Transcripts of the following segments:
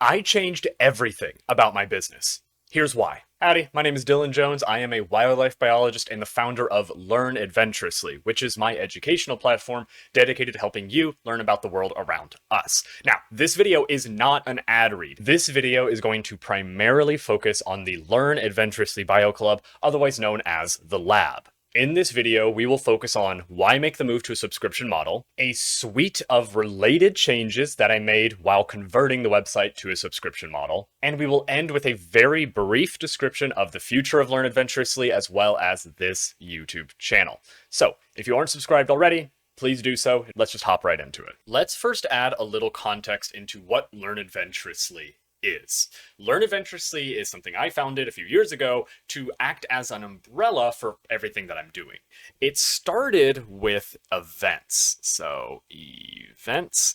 I changed everything about my business. Here's why. Howdy, my name is Dylan Jones. I am a wildlife biologist and the founder of Learn Adventurously, which is my educational platform dedicated to helping you learn about the world around us. Now, this video is not an ad read. This video is going to primarily focus on the Learn Adventurously Bio Club, otherwise known as the Lab. In this video, we will focus on why make the move to a subscription model, a suite of related changes that I made while converting the website to a subscription model, and we will end with a very brief description of the future of Learn Adventurously as well as this YouTube channel. So, if you aren't subscribed already, please do so. Let's just hop right into it. Let's first add a little context into what Learn Adventurously is. Learn Adventurously is something I founded a few years ago to act as an umbrella for everything that I'm doing. It started with events. So events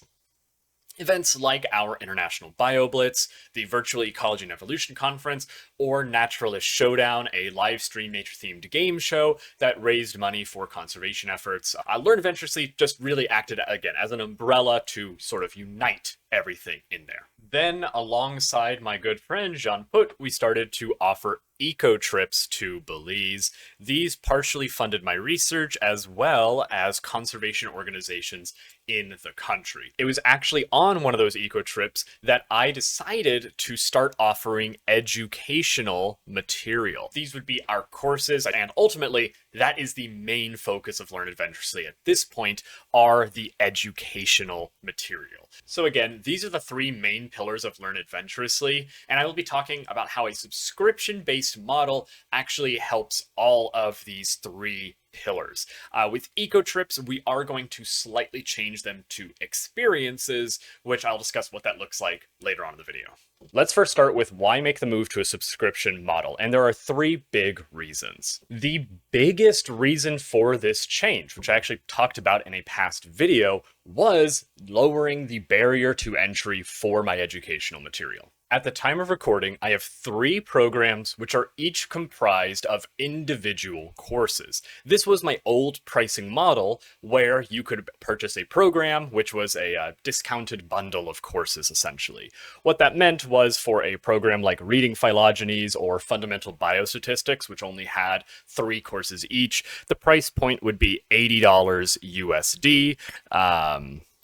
like our International BioBlitz, the Virtual Ecology and Evolution Conference, or Naturalist Showdown, a live stream nature-themed game show that raised money for conservation efforts. Learn Adventurously just really acted, again, as an umbrella to sort of unite everything in there. Then, alongside my good friend Jean Put, we started to offer eco trips to Belize. These partially funded my research as well as conservation organizations in the country. It was actually on one of those eco trips that I decided to start offering educational material. These would be our courses, and ultimately that is the main focus of Learn Adventurously at this point, are the educational material. So again, these are the three main pillars of Learn Adventurously, and I will be talking about how a subscription-based model actually helps all of these three pillars. With eco trips, we are going to slightly change them to experiences, which I'll discuss what that looks like later on in the video. Let's first start with why make the move to a subscription model, and there are three big reasons. The biggest reason for this change, which I actually talked about in a past video, was lowering the barrier to entry for my educational material. At the time of recording, I have 3 programs which are each comprised of individual courses. This was my old pricing model where you could purchase a program, which was a discounted bundle of courses, essentially. What that meant was for a program like Reading Phylogenies or Fundamental Biostatistics, which only had 3 courses each, the price point would be $80 USD.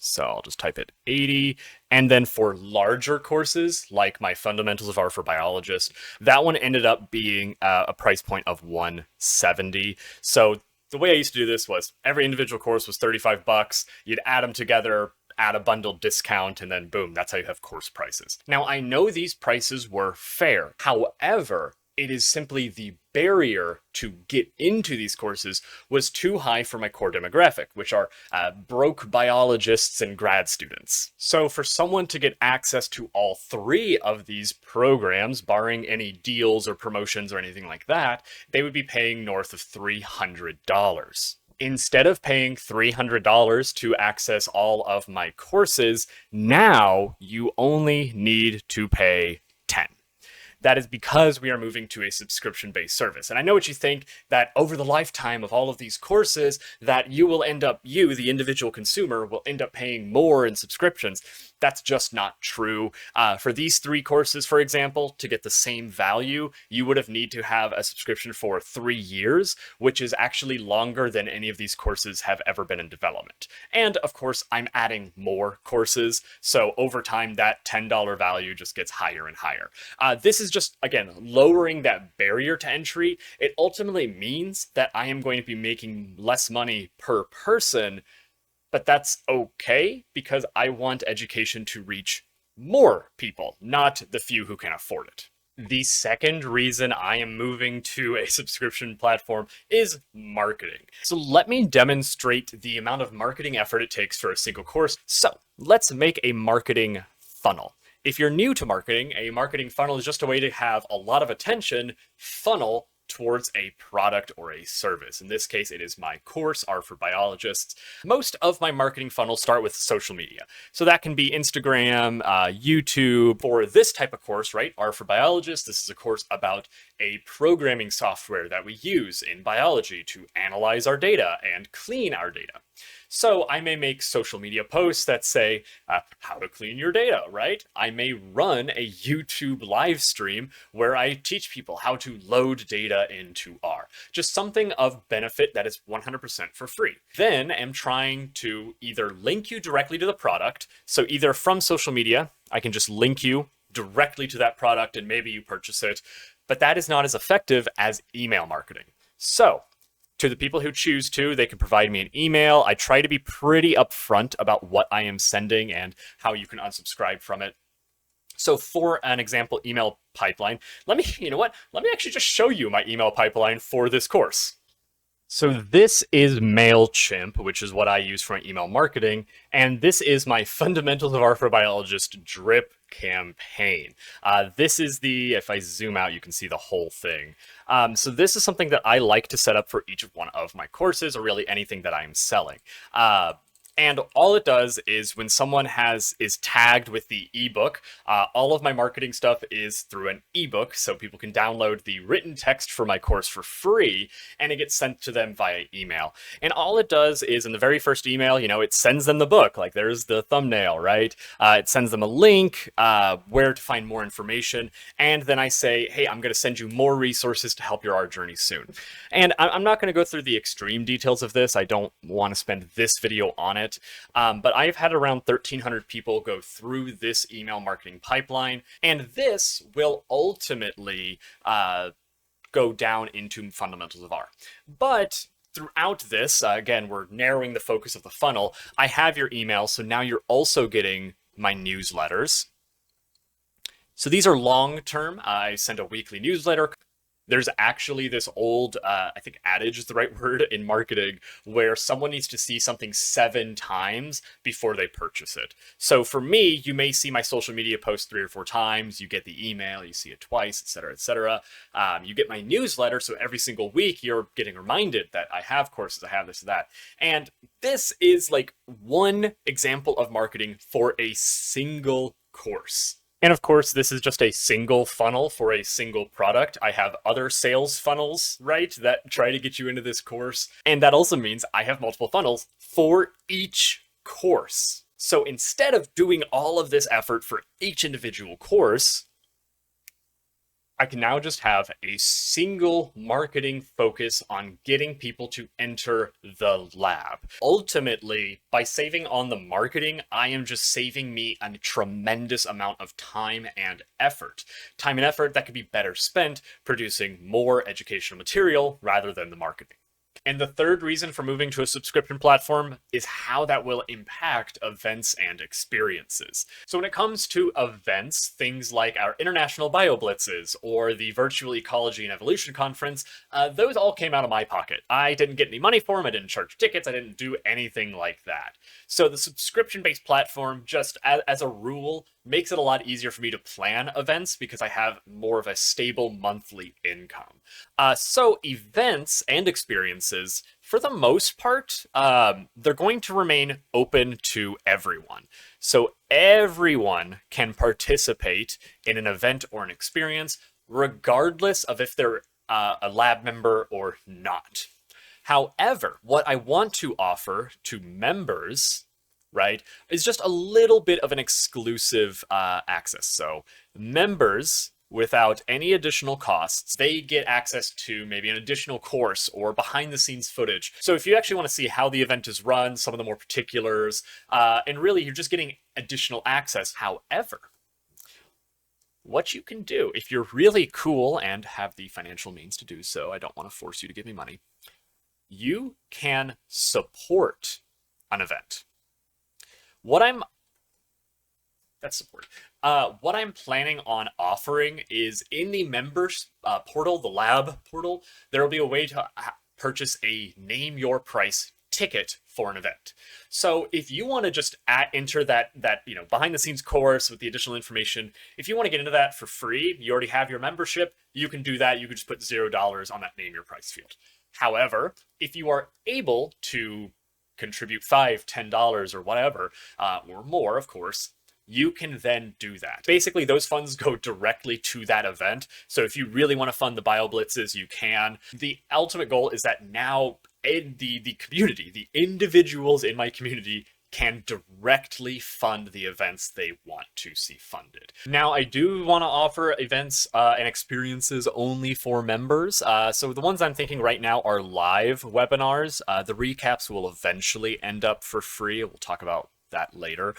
So I'll just type it 80. And then for larger courses, like my Fundamentals of Art for Biologists, that one ended up being a price point of $170. So the way I used to do this was every individual course was $35. You'd add them together, add a bundled discount, and then boom, that's how you have course prices. Now, I know these prices were fair. However, it is simply the barrier to get into these courses was too high for my core demographic, which are broke biologists and grad students. So for someone to get access to all 3 of these programs, barring any deals or promotions or anything like that, they would be paying north of $300. Instead of paying $300 to access all of my courses, now you only need to pay $10. That is because we are moving to a subscription-based service. And I know what you think, that over the lifetime of all of these courses, that you, the individual consumer, will end up paying more in subscriptions. That's just not true. For these 3 courses, for example, to get the same value, you would have need to have a subscription for 3 years, which is actually longer than any of these courses have ever been in development. And of course, I'm adding more courses. So over time, that $10 value just gets higher and higher. This is just, again, lowering that barrier to entry. It ultimately means that I am going to be making less money per person, but that's okay because I want education to reach more people, not the few who can afford it. The second reason I am moving to a subscription platform is marketing. So let me demonstrate the amount of marketing effort it takes for a single course. So let's make a marketing funnel. If you're new to marketing, a marketing funnel is just a way to have a lot of attention funnel towards a product or a service. In this case, it is my course, Art for Biologists. Most of my marketing funnels start with social media. So that can be Instagram, YouTube. For this type of course, right, Art for Biologists, this is a course about a programming software that we use in biology to analyze our data and clean our data. So I may make social media posts that say how to clean your data, right? I may run a YouTube live stream where I teach people how to load data into R. Just something of benefit that is 100% for free. Then I'm trying to either link you directly to the product. So either from social media, I can just link you directly to that product and maybe you purchase it. But that is not as effective as email marketing. So to the people who choose to, they can provide me an email. I try to be pretty upfront about what I am sending and how you can unsubscribe from it. So for an example email pipeline, let me actually just show you my email pipeline for this course. So this is MailChimp, which is what I use for my email marketing, and this is my Fundamentals of Arthrobiologist drip campaign. This is if I zoom out, you can see the whole thing. So this is something that I like to set up for each one of my courses, or really anything that I'm selling. And all it does is when someone is tagged with the ebook, all of my marketing stuff is through an ebook, so people can download the written text for my course for free, and it gets sent to them via email. And all it does is in the very first email, it sends them the book, like there's the thumbnail, right? It sends them a link, where to find more information, and then I say, hey, I'm going to send you more resources to help your art journey soon. And I'm not going to go through the extreme details of this. I don't want to spend this video on it. But I've had around 1,300 people go through this email marketing pipeline, and this will ultimately go down into Fundamentals of R. But throughout this, again, we're narrowing the focus of the funnel. I have your email, so now you're also getting my newsletters. So these are long-term. I send a weekly newsletter. There's actually this old, I think adage is the right word in marketing, where someone needs to see something 7 times before they purchase it. So for me, you may see my social media post 3 or 4 times, you get the email, you see it twice, etc., etc. You get my newsletter, so every single week you're getting reminded that I have courses, I have this and that. And this is like one example of marketing for a single course. And of course, this is just a single funnel for a single product. I have other sales funnels, right, that try to get you into this course. And that also means I have multiple funnels for each course. So instead of doing all of this effort for each individual course, I can now just have a single marketing focus on getting people to enter the lab. Ultimately, by saving on the marketing, I am just saving me a tremendous amount of time and effort. Time and effort that could be better spent producing more educational material rather than the marketing. And the third reason for moving to a subscription platform is how that will impact events and experiences. So when it comes to events, things like our international BioBlitzes or the Virtual Ecology and Evolution Conference, those all came out of my pocket. I didn't get any money for them, I didn't charge tickets, I didn't do anything like that. So the subscription-based platform, just as a rule, makes it a lot easier for me to plan events because I have more of a stable monthly income. So events and experiences, for the most part, they're going to remain open to everyone. So everyone can participate in an event or an experience, regardless of if they're a lab member or not. However, what I want to offer to members, right, is just a little bit of an exclusive access. So members, without any additional costs, they get access to maybe an additional course or behind the scenes footage. So if you actually want to see how the event is run, some of the more particulars, and really you're just getting additional access. However, what you can do, if you're really cool and have the financial means to do so, I don't want to force you to give me money, you can support an event. What I'm planning on offering is in the members portal, the lab portal, there will be a way to purchase a name your price ticket for an event. So if you want to just enter that behind the scenes course with the additional information, if you want to get into that for free, you already have your membership, you can do that. You can just put $0 on that name your price field. However, if you are able to contribute $5, $10 or whatever, or more, of course, you can then do that. Basically, those funds go directly to that event. So if you really want to fund the BioBlitzes, you can. The ultimate goal is that now the community, the individuals in my community can directly fund the events they want to see funded. Now, I do want to offer events and experiences only for members. So the ones I'm thinking right now are live webinars. The recaps will eventually end up for free. We'll talk about that later.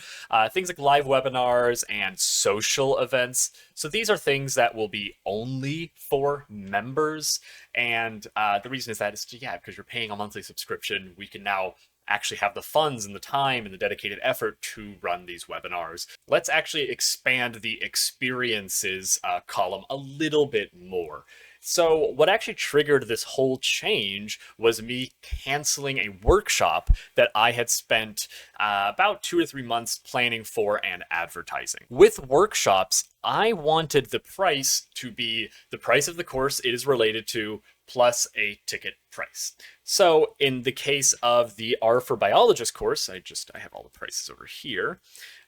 Things like live webinars and social events. So these are things that will be only for members. And the reason is that because you're paying a monthly subscription, we can now actually have the funds and the time and the dedicated effort to run these webinars. Let's actually expand the experiences column a little bit more. So what actually triggered this whole change was me canceling a workshop that I had spent about 2 or 3 months planning for and advertising. With workshops, I wanted the price to be the price of the course it is related to plus a ticket price. So in the case of the R for Biologist course, I have all the prices over here.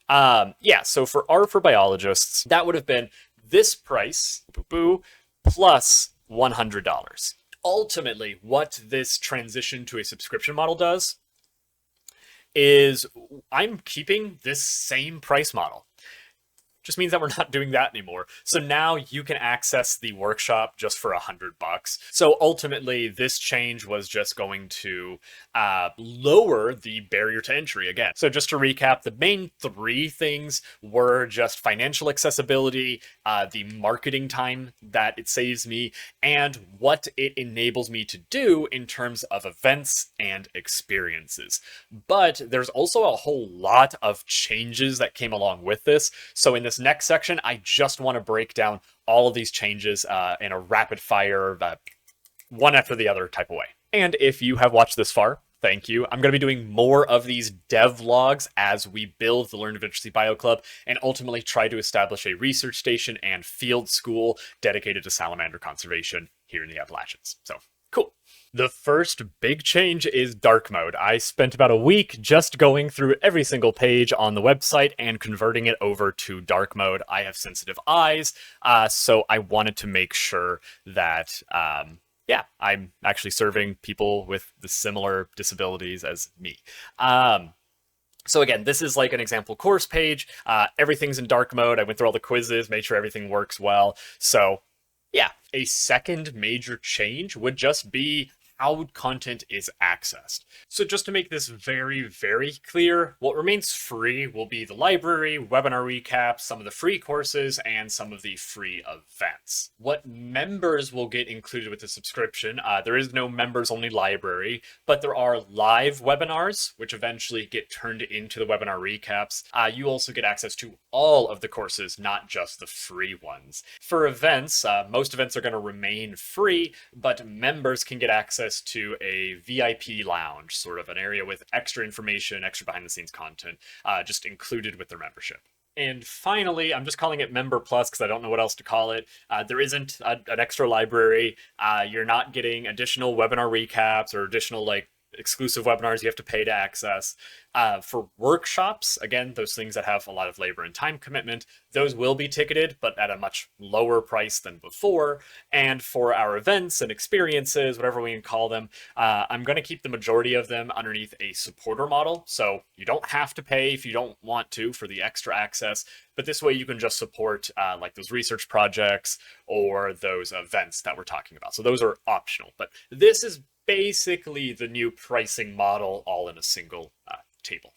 So for R for Biologists, that would have been this price, plus $100. Ultimately, what this transition to a subscription model does is I'm keeping this same price model. Just means that we're not doing that anymore. So now you can access the workshop just for $100. So ultimately, this change was just going to lower the barrier to entry again. So just to recap, the main 3 things were just financial accessibility, the marketing time that it saves me, and what it enables me to do in terms of events and experiences. But there's also a whole lot of changes that came along with this. So in this next section, I just want to break down all of these changes in a rapid fire, one after the other type of way. And if you have watched this far, thank you. I'm going to be doing more of these devlogs as we build the Learn Adventurously Bio Club and ultimately try to establish a research station and field school dedicated to salamander conservation here in the Appalachians. So, cool. The first big change is dark mode. I spent about a week just going through every single page on the website and converting it over to dark mode. I have sensitive eyes, so I wanted to make sure that I'm actually serving people with the similar disabilities as me. So again, this is like an example course page. Everything's in dark mode. I went through all the quizzes, made sure everything works well. So yeah, a second major change would just be how content is accessed. So just to make this very, very clear, what remains free will be the library, webinar recaps, some of the free courses, and some of the free events. What members will get included with the subscription, there is no members-only library, but there are live webinars, which eventually get turned into the webinar recaps. You also get access to all of the courses, not just the free ones. For events, most events are going to remain free, but members can get access to a VIP lounge, sort of an area with extra information, extra behind the scenes content, just included with their membership. And finally, I'm just calling it Member Plus because I don't know what else to call it. There isn't an extra library. You're not getting additional webinar recaps or additional exclusive webinars you have to pay to access. For workshops, again, those things that have a lot of labor and time commitment, those will be ticketed, but at a much lower price than before. And for our events and experiences, whatever we can call them, I'm going to keep the majority of them underneath a supporter model. So you don't have to pay if you don't want to for the extra access, but this way you can just support like those research projects or those events that we're talking about. So those are optional, but this is basically the new pricing model all in a single table.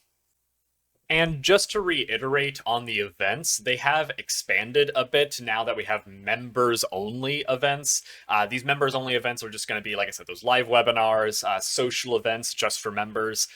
And just to reiterate on the events, they have expanded a bit now that we have members-only events. These members-only events are just going to be, like I said, those live webinars, social events just for members,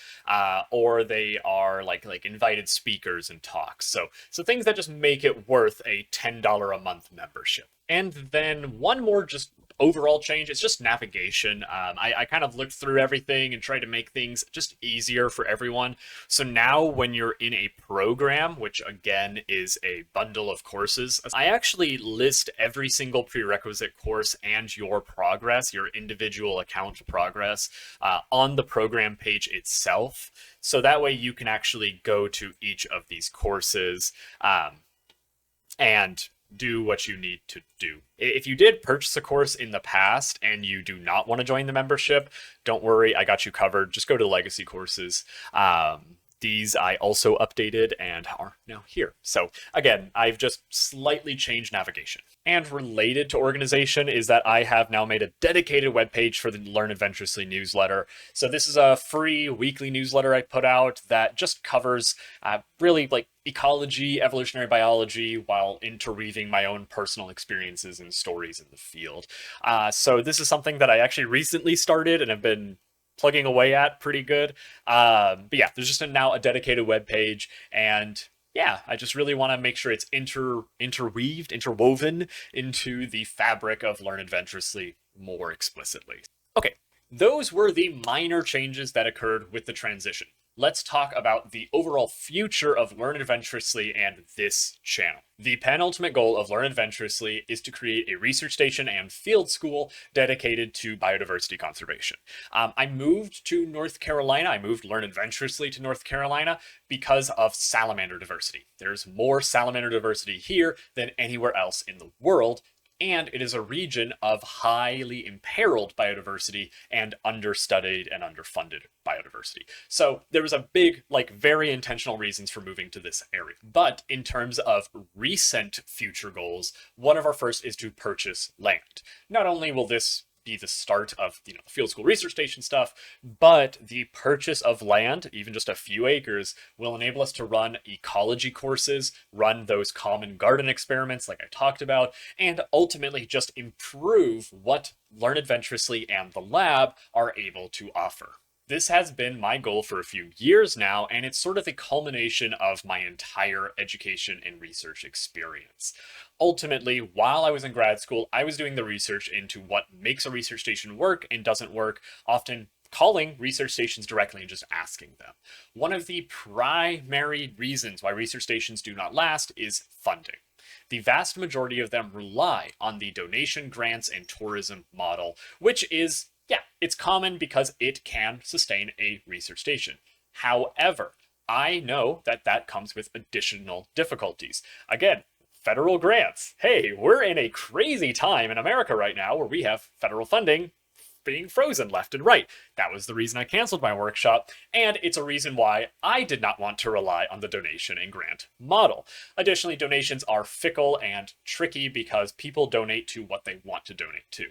or they are like invited speakers and talks. So things that just make it worth a $10 a month membership. And then one more just overall change, it's just navigation. I kind of looked through everything and tried to make things just easier for everyone. So now when you're in a program, which again is a bundle of courses, I actually list every single prerequisite course and your progress, your individual account progress, on the program page itself. So that way you can actually go to each of these courses and do what you need to do. If you did purchase a course in the past and you do not want to join the membership, don't worry, I got you covered. Just go to legacy courses. These I also updated and are now here. So again, I've just slightly changed navigation. And related to organization is that I have now made a dedicated webpage for the Learn Adventurously newsletter. So this is a free weekly newsletter I put out that just covers really like ecology, evolutionary biology, while interweaving my own personal experiences and stories in the field. So this is something that I actually recently started and have been plugging away at pretty good. But yeah, there's just now a dedicated web page, and yeah, I just really want to make sure it's interwoven into the fabric of Learn Adventurously more explicitly. Okay, those were the minor changes that occurred with the transition. Let's talk about the overall future of Learn Adventurously and this channel. The penultimate goal of Learn Adventurously is to create a research station and field school dedicated to biodiversity conservation. I moved to North Carolina. I moved Learn Adventurously to North Carolina because of salamander diversity. There's more salamander diversity here than anywhere else in the world, and it is a region of highly imperiled biodiversity and understudied and underfunded biodiversity. So there was a big, very intentional reasons for moving to this area. But in terms of recent future goals, one of our first is to purchase land. Not only will this be the start of the field school research station stuff, but the purchase of land, even just a few acres, will enable us to run ecology courses, run those common garden experiments like I talked about, and ultimately just improve what Learn Adventurously and the lab are able to offer. This has been my goal for a few years now, and it's sort of the culmination of my entire education and research experience. Ultimately, while I was in grad school, I was doing the research into what makes a research station work and doesn't work, often calling research stations directly and just asking them. One of the primary reasons why research stations do not last is funding. The vast majority of them rely on the donation, grants, and tourism model, which is it's common because it can sustain a research station. However, I know that that comes with additional difficulties. Again, federal grants. Hey, we're in a crazy time in America right now where we have federal funding being frozen left and right. That was the reason I canceled my workshop, and it's a reason why I did not want to rely on the donation and grant model. Additionally, donations are fickle and tricky because people donate to what they want to donate to.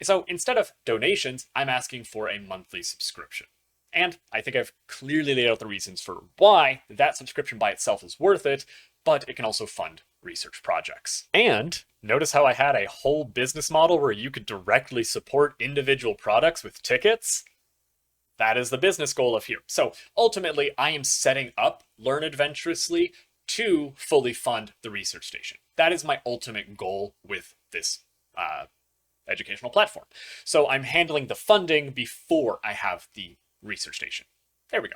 So instead of donations, I'm asking for a monthly subscription. And I think I've clearly laid out the reasons for why that subscription by itself is worth it, but it can also fund research projects. And notice how I had a whole business model where you could directly support individual products with tickets? That is the business goal of here. So ultimately, I am setting up Learn Adventurously to fully fund the research station. That is my ultimate goal with this educational platform. So I'm handling the funding before I have the research station. There we go.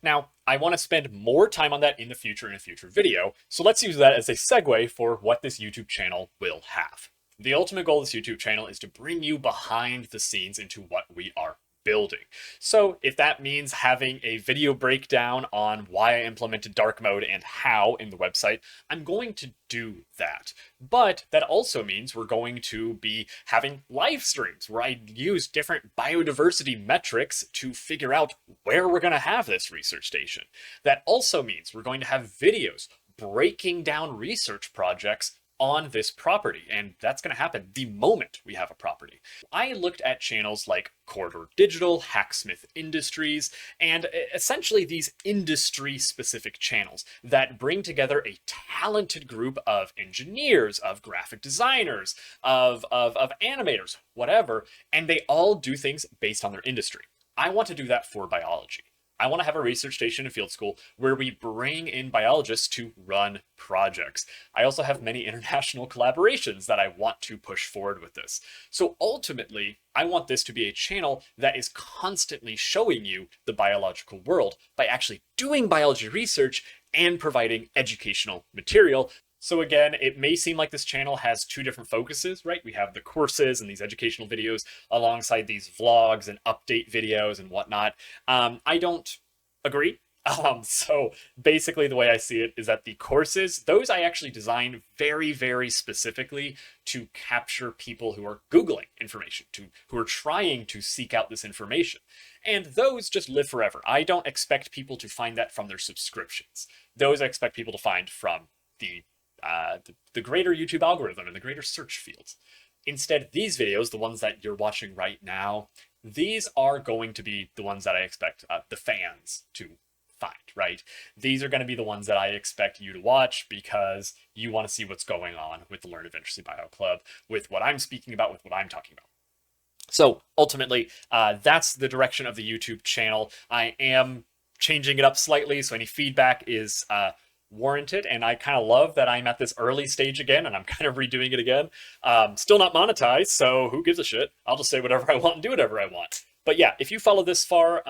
Now, I want to spend more time on that in the future in a future video, so let's use that as a segue for what this YouTube channel will have. The ultimate goal of this YouTube channel is to bring you behind the scenes into what we are building. So if that means having a video breakdown on why I implemented dark mode and how in the website, I'm going to do that. But that also means we're going to be having live streams where I use different biodiversity metrics to figure out where we're going to have this research station. That also means we're going to have videos breaking down research projects on this property, and that's going to happen the moment we have a property. I looked at channels like Corridor Digital, Hacksmith Industries, and essentially these industry-specific channels that bring together a talented group of engineers, of graphic designers, of animators, whatever, and they all do things based on their industry. I want to do that for biology. I want to have a research station and field school where we bring in biologists to run projects. I also have many international collaborations that I want to push forward with this. So ultimately, I want this to be a channel that is constantly showing you the biological world by actually doing biology research and providing educational material. So again, it may seem like this channel has two different focuses, right? We have the courses and these educational videos alongside these vlogs and update videos and whatnot. I don't agree. So basically, the way I see it is that the courses, those I actually design very, very specifically to capture people who are Googling information, who are trying to seek out this information. And those just live forever. I don't expect people to find that from their subscriptions. Those I expect people to find from the greater YouTube algorithm and the greater search fields. Instead, these videos, the ones that you're watching right now, these are going to be the ones that I expect the fans to find, right? These are going to be the ones that I expect you to watch because you want to see what's going on with the Learn Adventurously Bio Club, with what I'm speaking about, with what I'm talking about. So ultimately, that's the direction of the YouTube channel. I am changing it up slightly, so any feedback is warranted, and I kind of love that I'm at this early stage again, and I'm kind of redoing it again. Still not monetized, so who gives a shit? I'll just say whatever I want and do whatever I want. But yeah, if you follow this far,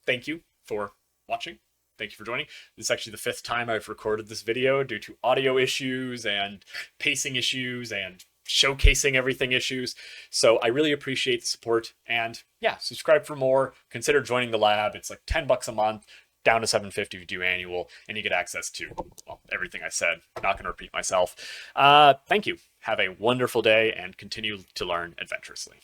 thank you for watching. Thank you for joining. This is actually the 5th time I've recorded this video due to audio issues and pacing issues and showcasing everything issues. So I really appreciate the support, and yeah, subscribe for more. Consider joining the lab. It's like $10 a month, down to $7.50 if you do annual, and you get access to, well, everything I said. I'm not going to repeat myself. Thank you. Have a wonderful day and continue to learn adventurously.